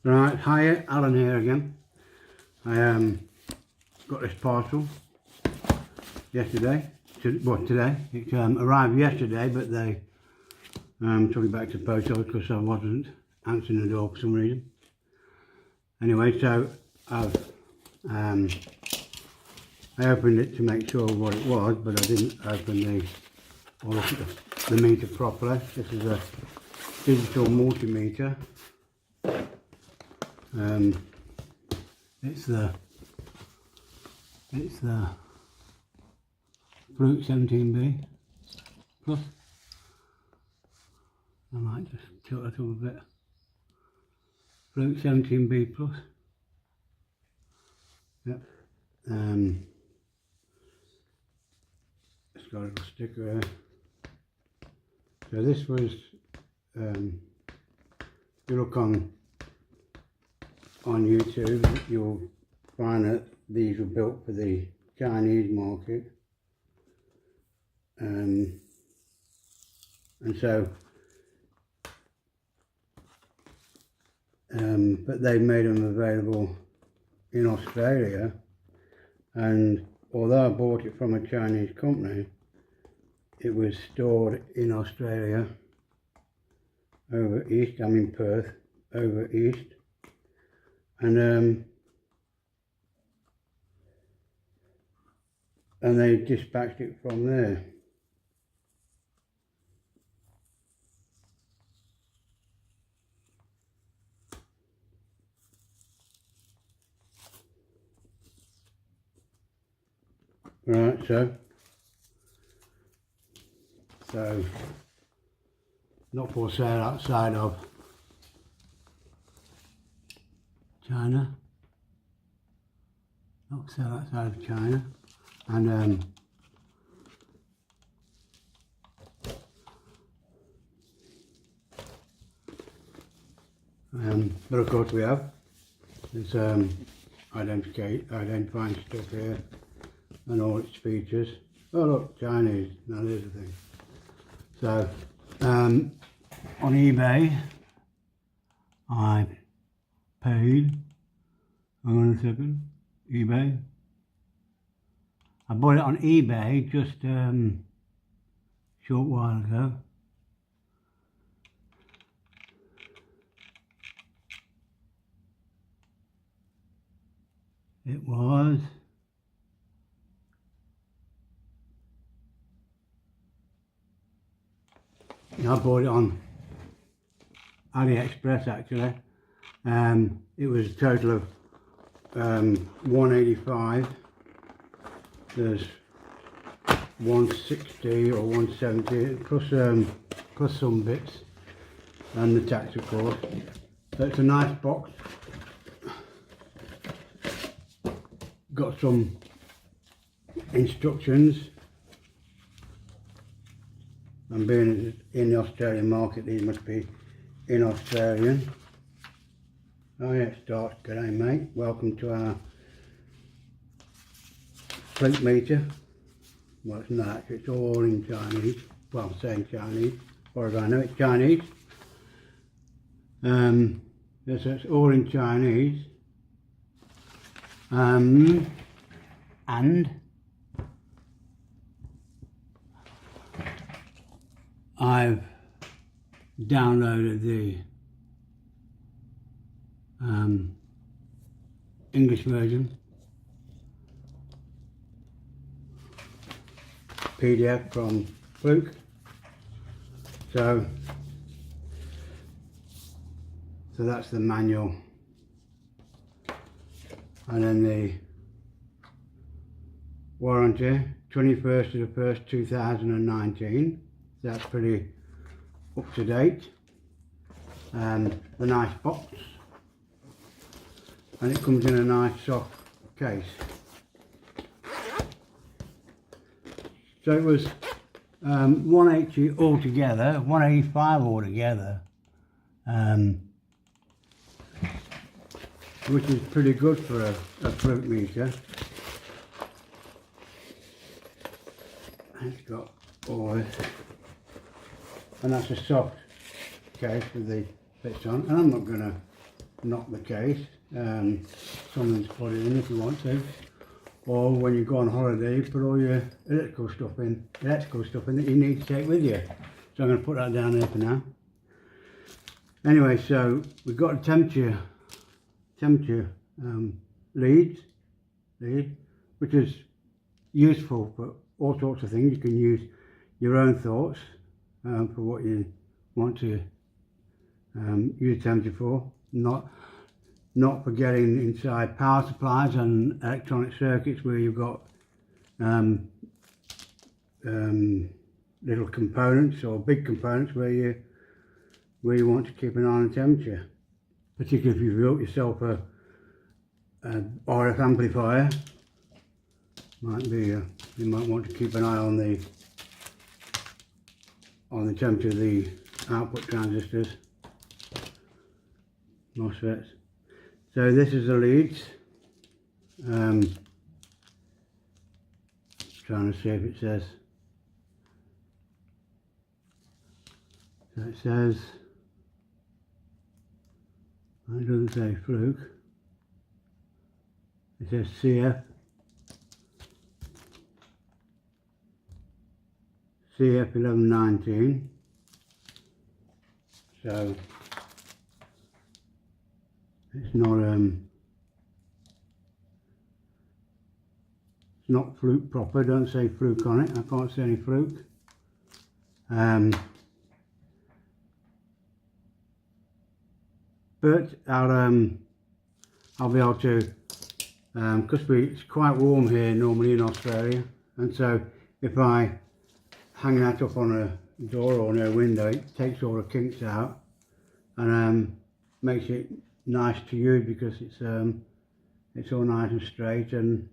Right, hi, Alan here again. I got this parcel yesterday, today. It arrived yesterday, but they took it back to the post office because I wasn't answering the door for some reason. Anyway, so I opened it to make sure what it was, but I didn't open or look at the meter properly. This is a digital multimeter. It's the Fluke 17B plus. I might just tilt that up a bit. Fluke 17B plus. Yep. It's got a little sticker here. So this was, if you look on YouTube, you'll find that these were built for the Chinese market, and so but they made them available in Australia, and although I bought it from a Chinese company, it was stored in Australia over east. I'm in Perth, over east. And they dispatched it from there. Right, so not for sale outside of China, not for sale outside of China, and but of course we have this identifying stuff here and all its features. Oh look, Chinese. Now there's the thing. So on eBay I paid, hang on a second, eBay. I bought it on eBay just a short while ago. It was I bought it on Aliexpress actually. It was a total of 185. There's 160 or 170 plus some bits and the tax of course. So it's a nice box. Got some instructions. And being in the Australian market, these must be in Australian. Oh yeah, it starts. G'day mate, welcome to our Fluke meter. Well, it's not, it's all in Chinese. Well, I'm saying Chinese, as far as I know it's Chinese. Yes, it's all in Chinese. And I've downloaded the English version PDF from Fluke. So that's the manual, and then the warranty 21st of the 1st 2019. That's pretty up to date. The nice box, and it comes in a nice soft case. So it was 180 altogether, 185 altogether, which is pretty good for a Fluke meter. It's got all this, and that's a soft case with the bits on, and I'm not going to not the case. Something to put it in if you want to. Or when you go on holiday, you put all your electrical stuff in that you need to take with you. So I'm going to put that down there for now. Anyway, so we've got a temperature lead, which is useful for all sorts of things. You can use your own thoughts for what you want to use temperature for. Not for getting inside power supplies and electronic circuits where you've got little components or big components where you want to keep an eye on the temperature. Particularly if you've built yourself a RF amplifier, you might want to keep an eye on the temperature of the output transistors, MOSFETs. So this is the leads. Trying to see if it says. So it says. It doesn't say Fluke. It says CF 1119. So it's not Fluke proper. Don't say Fluke on it. I can't see any Fluke. But I'll be able to, because it's quite warm here normally in Australia, and so if I hang that up on a door or near a window, it takes all the kinks out and makes it nice to use because it's all nice and straight and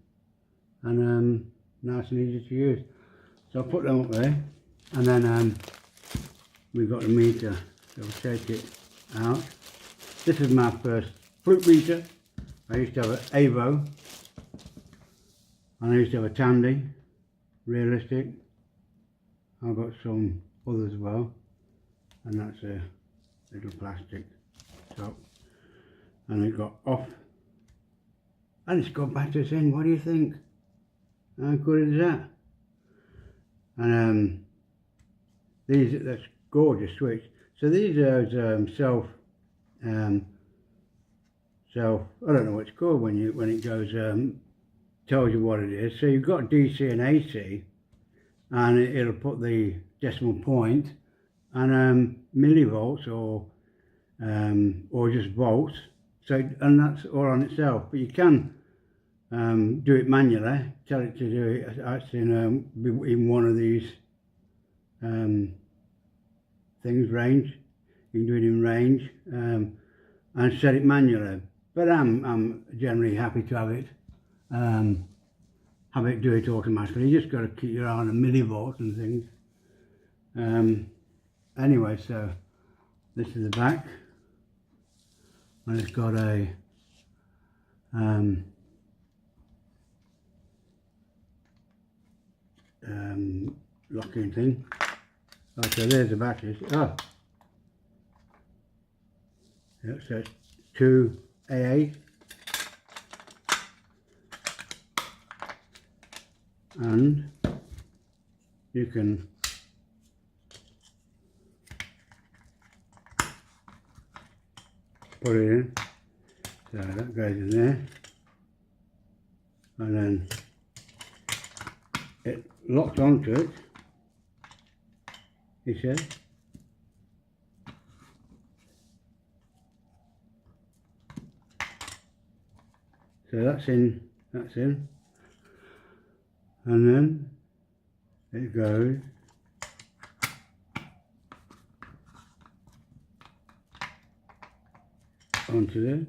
nice and easy to use. So I'll put them up there, and then we've got the meter, so we'll take it out. This is my first Fluke meter. I used to have an Avo, and I used to have a Tandy, realistic. I've got some others as well, and that's a little plastic top. And it got off, and it's got batteries in. What do you think? How good is that? And that's gorgeous switch. So these are I don't know what it's called when it goes tells you what it is. So you've got DC and AC, and it'll put the decimal point and millivolts or just volts. So, and that's all on itself. But you can do it manually. Tell it to do it actually in one of these things, range. You can do it in range and set it manually. But I'm generally happy to have it do it automatically. You just got to keep your eye on the millivolts and things. Anyway, so this is the back, and it's got a locking thing. Oh, so there's the batteries. Oh, yeah, so it's 2 AA. And you can put it in, so that goes in there, and then it locks onto it, he said. So that's in, and then it goes onto there.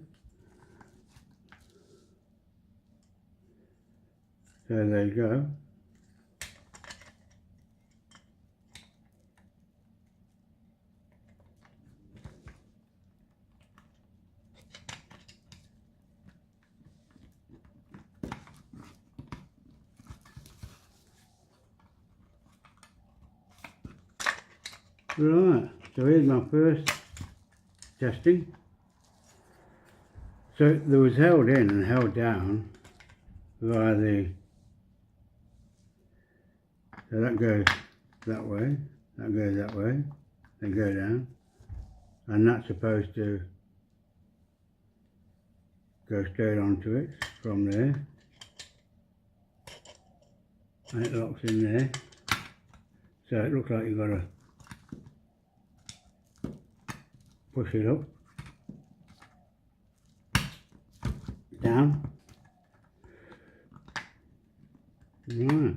So there you go. Right, so here's my first testing. So there was held in and held down via the, so that goes that way, that goes that way, then go down, and that's supposed to go straight onto it from there, and it locks in there. So it looks like you've got to push it up, down, right.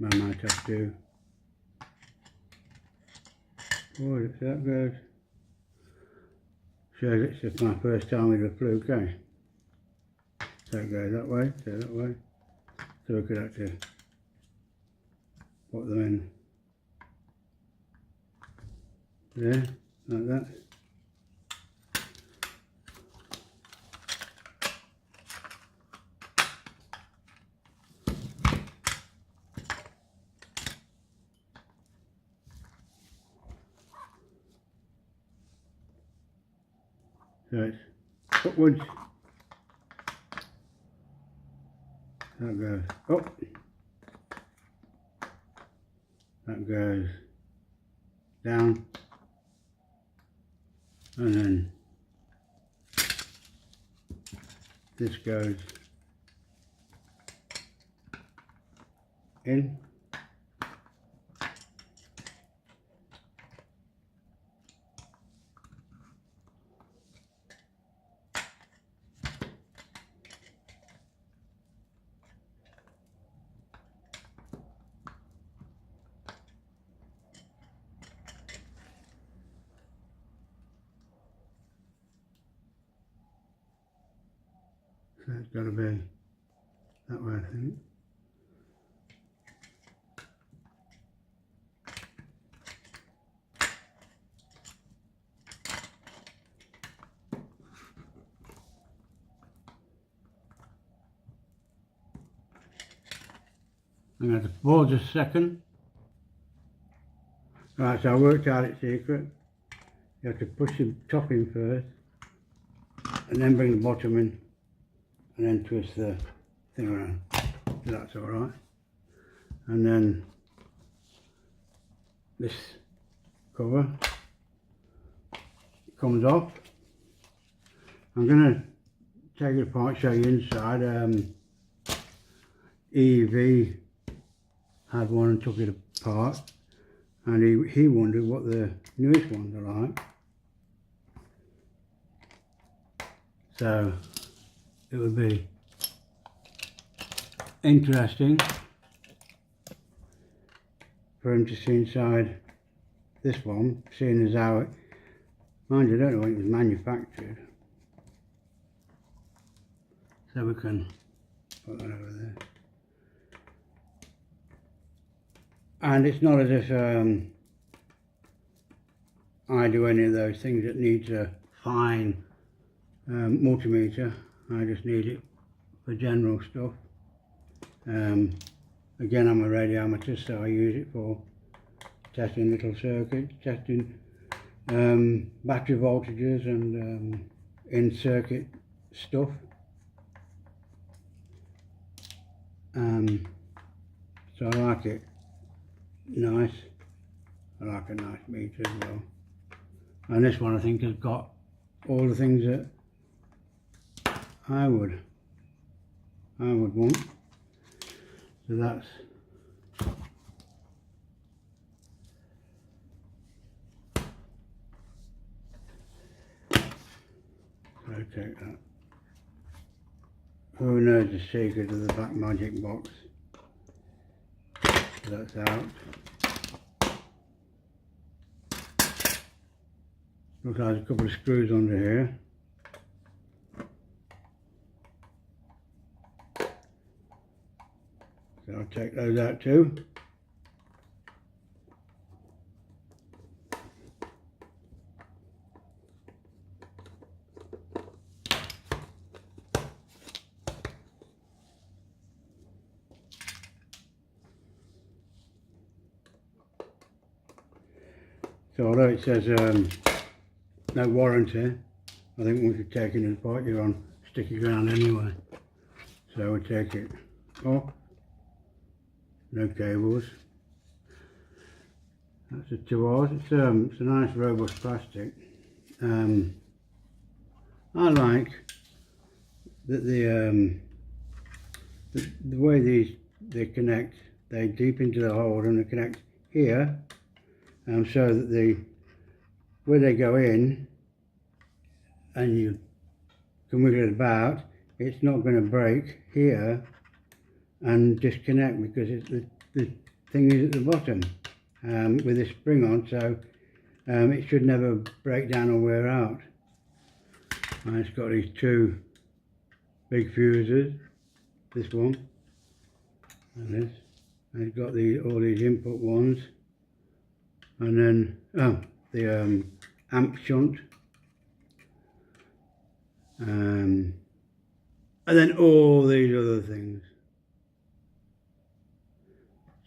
I might have to, oh, that goes, shows it's just my first time with a Fluke, eh? So it goes that way, so that way, so we could actually put them in there, like that. So it's upwards, that goes up, that goes down, and then this goes in. So it's got to be that way, I think. I'm going to pause a second. Right, so I worked out its secret. You have to push the top in first, and then bring the bottom in, and then twist the thing around. So that's alright. And then this cover comes off. I'm going to take it apart, show you inside. EV had one and took it apart, and he wondered what the newest ones are like. So it would be interesting for him to see inside this one, seeing as how it, mind you, I don't know when it was manufactured. So we can put that over there. And it's not as if I do any of those things that needs a fine multimeter. I just need it for general stuff. Again, I'm a radio amateur, so I use it for testing little circuits, testing battery voltages and in-circuit stuff. So I like it nice. I like a nice meter as well. And this one I think has got all the things that I would want. So that's so take that. Who knows the secret of the back magic box? So that's out. Looks like a couple of screws under here. So I'll take those out too. So although it says no warranty. I think once you've taken it apart, you're on sticky ground anyway. So we'll take it off. No cables. That's a 2Rs. It's a nice robust plastic. I like that the way they connect. They deep into the hole and they connect here, so that where they go in and you can wiggle it about, it's not going to break here and disconnect, because the thing is at the bottom with this spring on, so it should never break down or wear out. And it's got these two big fuses, this one and this, and it's got all these input ones, and then the amp shunt, and then all these other things.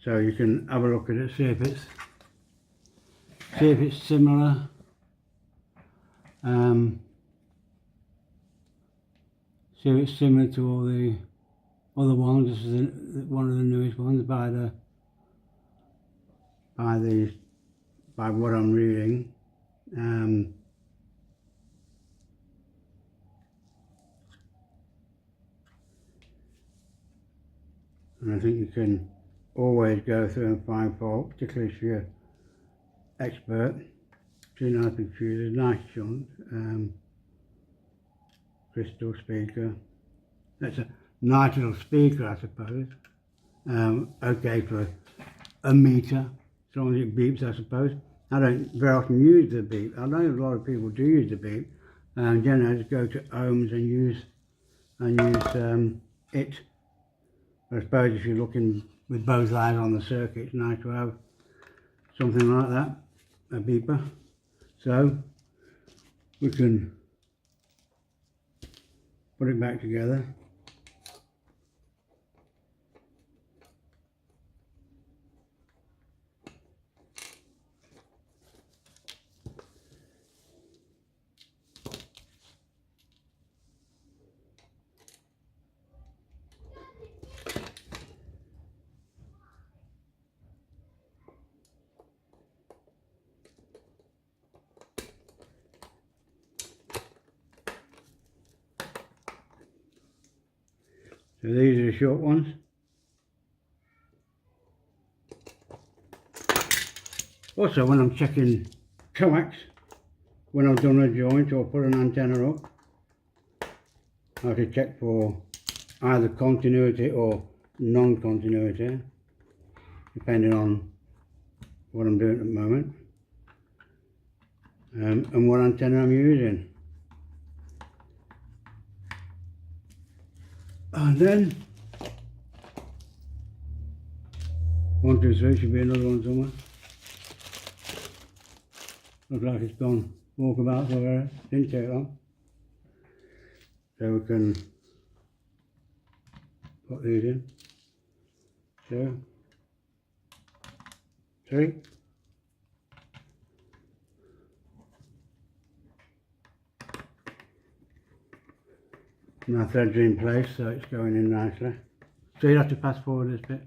So you can have a look at it, see if it's similar. See if it's similar to all the other ones. This is one of the newest ones by what I'm reading. And I think you can always go through and find fault, particularly if you're expert. Two nice big fuses, nice shunt, crystal speaker. That's a nice little speaker, I suppose. Okay for a meter, as long as it beeps, I suppose. I don't very often use the beep. I know a lot of people do use the beep. Generally I just go to ohms and use it. I suppose if you're looking with both eyes on the circuit, it's nice to have something like that, a beeper. So we can put it back together. So these are the short ones. Also, when I'm checking coax, when I've done a joint or put an antenna up, I have to check for either continuity or non-continuity, depending on what I'm doing at the moment, and what antenna I'm using. And then 1, 2, 3 should be another one somewhere. Looks like it's gone walkabout somewhere. Didn't take long. So we can put these in. 2, 3. My threads are in place, so it's going in nicely. So you'll have to pass forward this bit.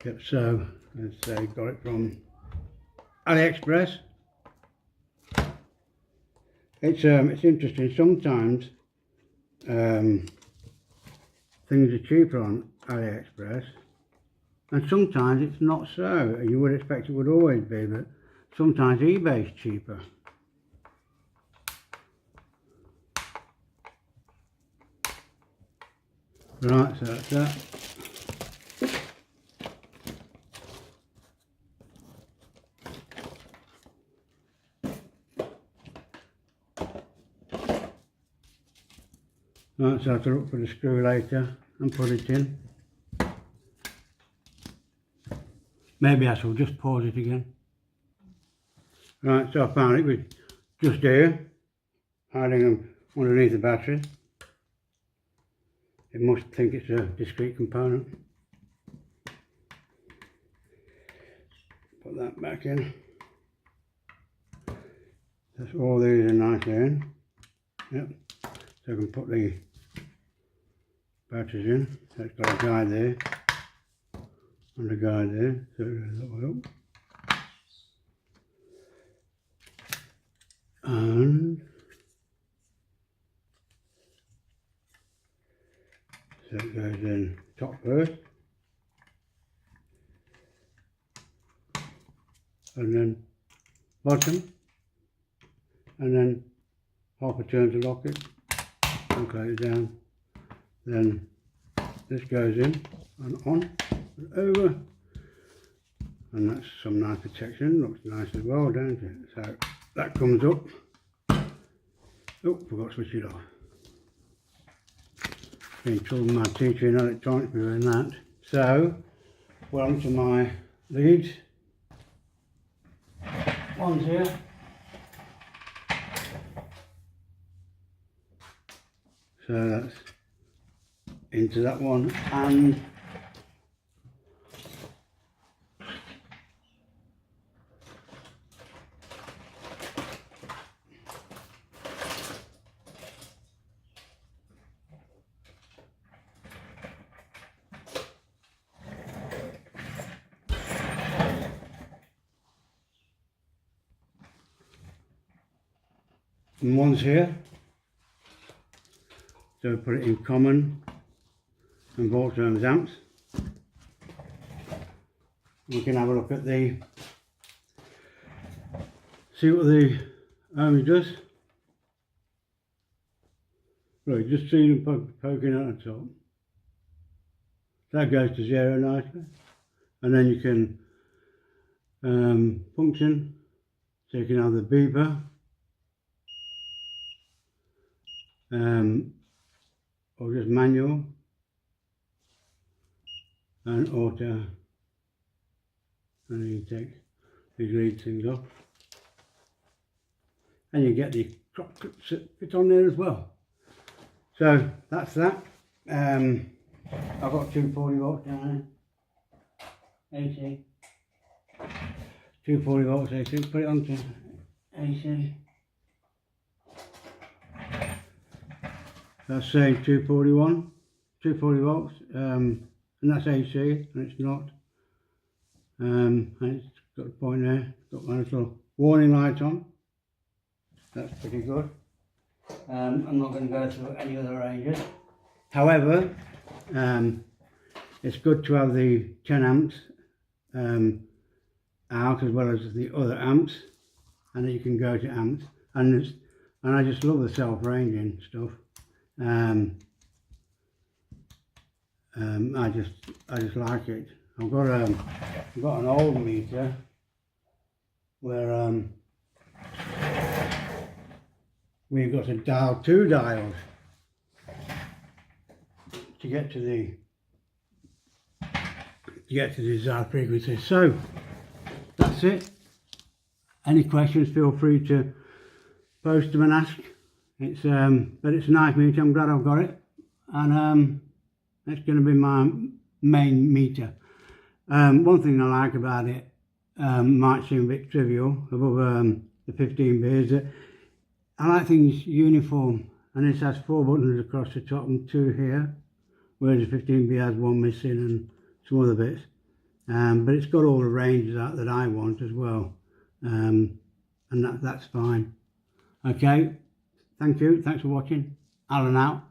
Yep, so let's say got it from Aliexpress. It's interesting. Sometimes things are cheaper on Aliexpress, and sometimes it's not so. You would expect it would always be, but sometimes eBay's cheaper. Right, so that's that. Right, so I have to look for the screw later and put it in. Maybe I shall just pause it again. Right, so I found it was just here, hiding underneath the battery. it must think it's a discrete component. Put that back in. That's all these are nicely in. Yep. So I can put the batteries in. So it's got a guide there and a guide there. So that way up. And so it goes in top first, and then bottom, and then half a turn to lock it and close it down. Then this goes in and on and over, and that's some nice protection. Looks nice as well, don't it? So that comes up. Oh, forgot to switch it off. Been trouble with my teacher in electronics doing that. So, we're on to my leads. One's here. So that's into that one, and one's here. So put it in common and volt times amps. We can have a look at see what the ohms does. Right, just see them poking out the top. That goes to 0 nicely, and then you can function. So you can have the beeper. Or just manual and auto, and then you take these lead things off, and you get the crop clips that fit on there as well. So that's that. I've got 240 volts down there, AC, 240 volts AC, put it onto AC. That's saying 240 volts, and that's AC, and it's not. And it's got a point there, got my little warning light on. That's pretty good. I'm not going to go through any other ranges. However, it's good to have the 10 amps out as well as the other amps, and then you can go to amps. And I just love the self-ranging stuff. I just like it. I've got an old meter where we've got to dial 2 dials to get to the desired frequency. So that's it. Any questions, feel free to post them and ask. It's but it's a nice meter. I'm glad I've got it, and it's going to be my main meter. One thing I like about it, might seem a bit trivial, above the 15B, is that I like things uniform, and this has 4 buttons across the top and 2 here, whereas the 15B has 1 missing and some other bits. But it's got all the ranges that I want as well, and that's fine. Okay. Thank you, thanks for watching. Alan out.